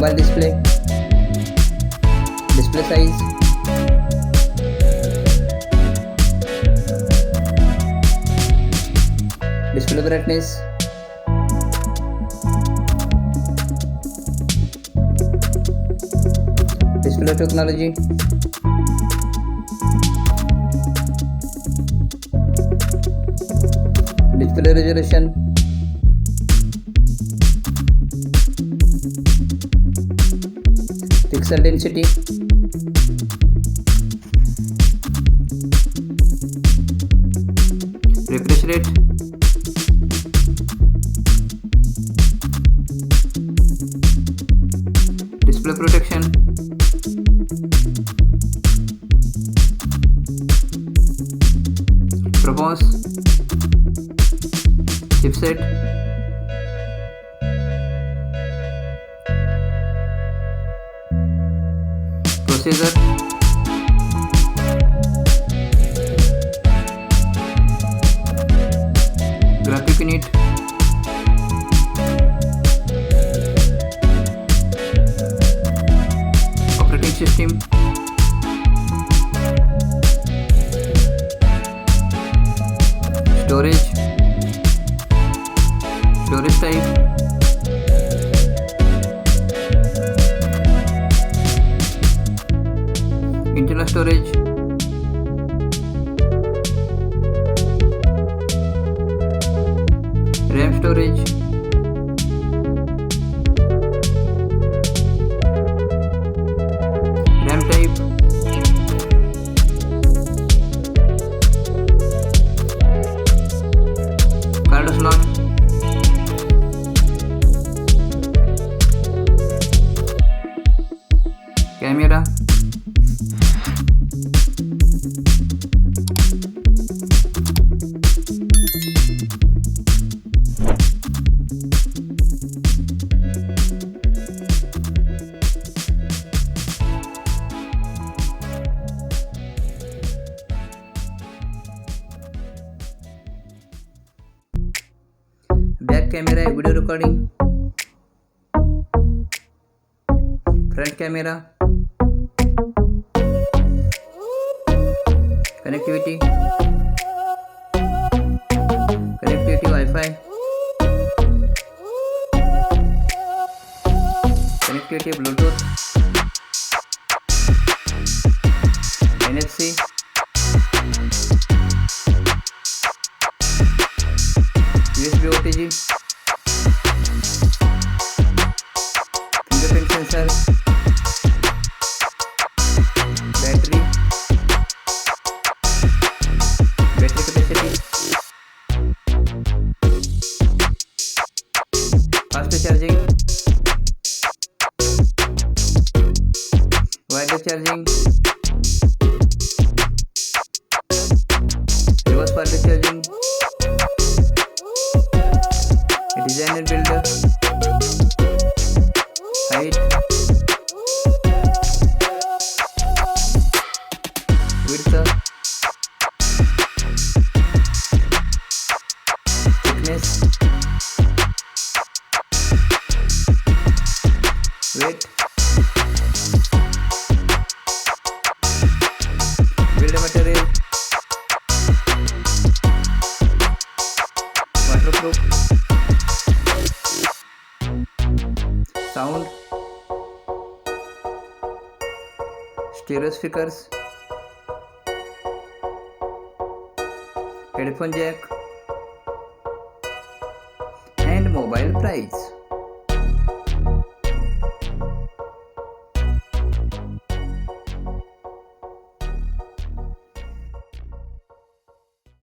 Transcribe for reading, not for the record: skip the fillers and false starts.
mobile display, display size, display brightness, display technology, display resolution, pixel density, refresh rate, display protection, propose, chipset, processor, graphic unit, operating system, storage type, internal storage, RAM storage, RAM type, card slot, camera, back camera video recording, front camera, connectivity Wi-Fi, connectivity Bluetooth, NFC, USB OTG, fingerprint sensor, battery capacity, fast charging, wireless charging, reverse wireless charging, design and builder, height, width, thickness, weight, build material, waterproof, sound, stereo speakers, headphone jack, and mobile price.